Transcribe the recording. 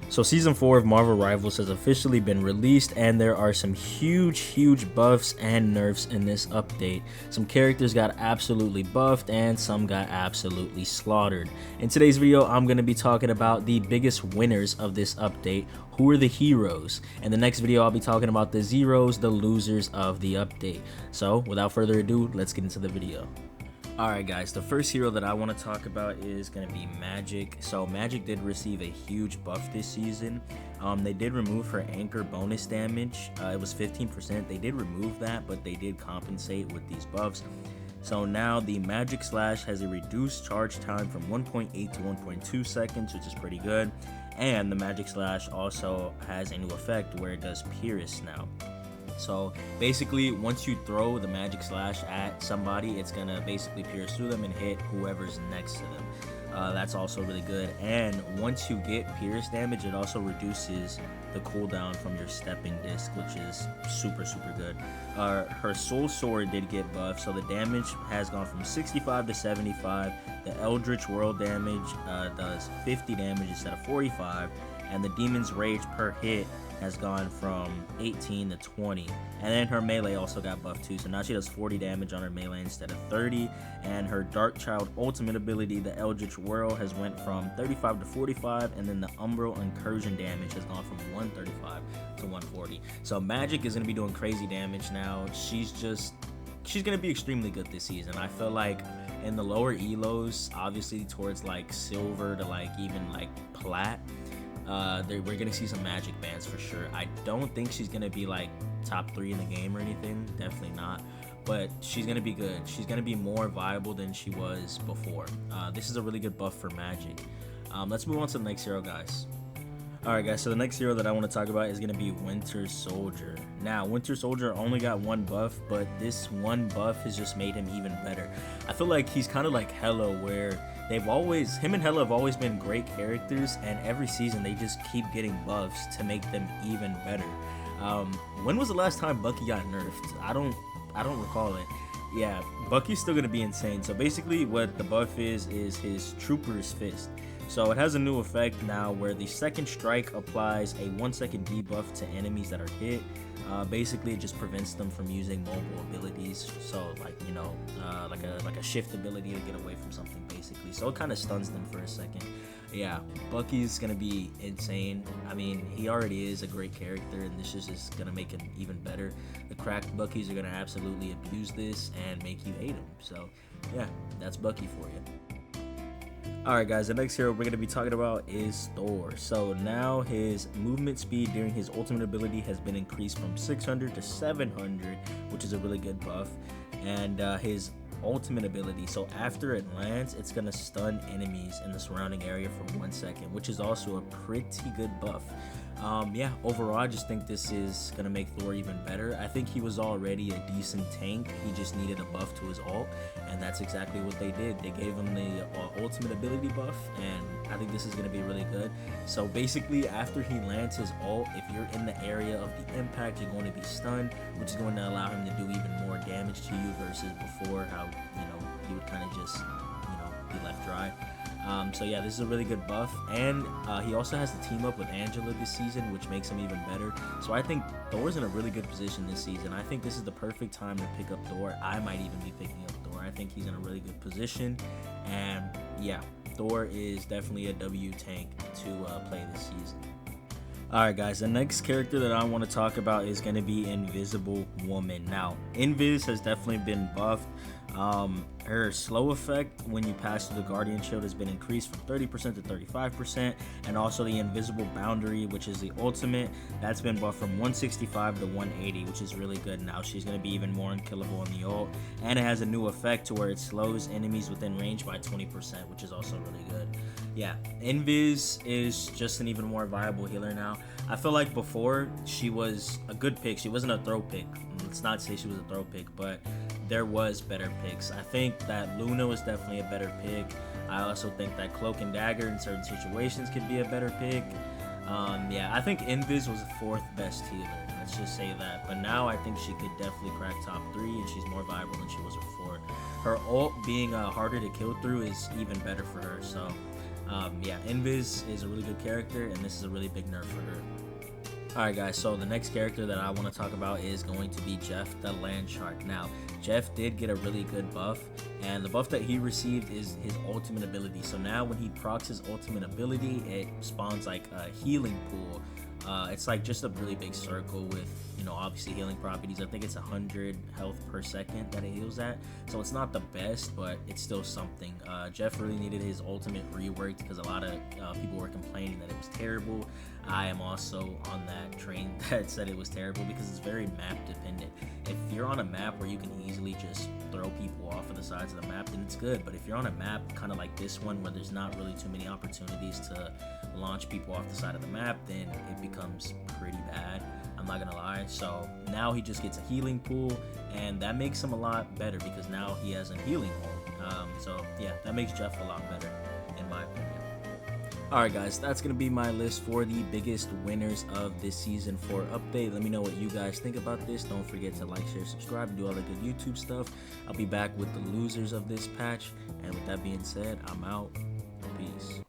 So season 4 of Marvel Rivals has officially been released, and there are some huge buffs and nerfs in this update. Some characters got absolutely buffed and some got absolutely slaughtered. In today's video, I'm going to be talking about the biggest winners of this update, who are the heroes. In the next video, I'll be talking about the zeros, the losers of the update. So without further ado, let's get into the video. Alright guys, the first hero that I want to talk about is going to be Magic. So Magic did receive a huge buff this season. They did remove her anchor bonus damage. It was 15%. They did remove that, but they did compensate with these buffs. So now the Magic Slash has a reduced charge time from 1.8 to 1.2 seconds, which is pretty good. And the Magic Slash also has a new effect where it does Pierce now. So basically, once you throw the Magic Slash at somebody, it's gonna basically pierce through them and hit whoever's next to them. That's also really good. And once you get pierce damage, it also reduces the cooldown from your stepping disc, which is super good. Her Soul Sword did get buffed, so the damage has gone from 65 to 75. The Eldritch World damage does 50 damage instead of 45, and the Demon's Rage per hit has gone from 18 to 20. And then her melee also got buffed too, so now she does 40 damage on her melee instead of 30. And her Dark Child ultimate ability, the Eldritch Whirl, has went from 35 to 45, and then the Umbral Incursion damage has gone from 135 to 140. So Magic is going to be doing crazy damage now. She's going to be extremely good this season. I feel like in the lower elos, obviously towards like silver to like even like plat, we're gonna see some Magic bans for sure. I don't think she's gonna be like top 3 in the game or anything, definitely not, but she's gonna be good. She's gonna be more viable than she was before. This is a really good buff for Magic. Let's move on to the next hero, guys. Alright guys, so the next hero that I want to talk about is going to be Winter Soldier. Now, Winter Soldier only got one buff, but this one buff has just made him even better. I feel like he's kind of like Hela, where him and Hela have always been great characters, and every season they just keep getting buffs to make them even better. When was the last time Bucky got nerfed? I don't recall it. Yeah, Bucky's still going to be insane. So basically what the buff is his Trooper's Fist. So it has a new effect now where the second strike applies a 1-second debuff to enemies that are hit. Basically it just prevents them from using mobile abilities, so like, you know, like a shift ability to get away from something basically. So it kind of stuns them for a second. Yeah, Bucky's gonna be insane. I mean, he already is a great character, and this is just gonna make him even better. The cracked Buckys are gonna absolutely abuse this and make you hate him. So yeah, that's Bucky for you. Alright guys, the next hero we're going to be talking about is Thor. So now his movement speed during his ultimate ability has been increased from 600 to 700, which is a really good buff. And his ultimate ability, so after it lands, it's going to stun enemies in the surrounding area for 1 second, which is also a pretty good buff. Yeah, overall I just think this is gonna make Thor even better. I think he was already a decent tank, he just needed a buff to his ult, and that's exactly what they did. They gave him the ultimate ability buff, and I think this is gonna be really good. So basically after he lands his ult, if you're in the area of the impact, you're going to be stunned, which is going to allow him to do even more damage to you versus before, how, you know, he would kind of just, you know, be left dry. So yeah, this is a really good buff, and he also has to team up with Angela this season, which makes him even better. So I think Thor's in a really good position this season. I think this is the perfect time to pick up Thor. I might even be picking up Thor. I think he's in a really good position, and yeah, Thor is definitely a W tank to play this season. Alright guys, the next character that I want to talk about is going to be Invisible Woman. Now, Invis has definitely been buffed. Her slow effect when you pass through the Guardian Shield has been increased from 30% to 35%, and also the Invisible Boundary, which is the ultimate, that's been buffed from 165 to 180, which is really good. Now she's going to be even more unkillable in the ult, and it has a new effect to where it slows enemies within range by 20%, which is also really good. Yeah, Invis is just an even more viable healer now. I feel like before she was a good pick. She wasn't a throw pick. Let's not say she was a throw pick, but there was better picks. I think that Luna was definitely a better pick. I also think that Cloak and Dagger in certain situations could be a better pick. Yeah, I think Invis was the 4th best healer. Let's just say that. But now I think she could definitely crack top 3, and she's more viable than she was before. Her ult being harder to kill through is even better for her. So Yeah, Invis is a really good character, and this is a really big nerf for her. Alright guys, so the next character that I want to talk about is going to be Jeff the Land Shark. Now, Jeff did get a really good buff, and the buff that he received is his ultimate ability. So now when he procs his ultimate ability, it spawns like a healing pool. It's like just a really big circle with, you know, obviously healing properties. I think it's 100 health per second that it heals at. So it's not the best, but it's still something. Jeff really needed his ultimate reworked because a lot of people were complaining that it was terrible. I am also on that train that said it was terrible because it's very map dependent. If you're on a map where you can easily just throw people off of the sides of the map, then it's good. But if you're on a map kind of like this one where there's not really too many opportunities to launch people off the side of the map, then it becomes pretty bad. I'm not gonna lie. So now he just gets a healing pool, and that makes him a lot better because now he has a healing hole. So yeah, that makes Jeff a lot better in my opinion. Alright guys, that's going to be my list for the biggest winners of this season 4 update. Let me know what you guys think about this. Don't forget to like, share, subscribe, and do all the good YouTube stuff. I'll be back with the losers of this patch. And with that being said, I'm out. Peace.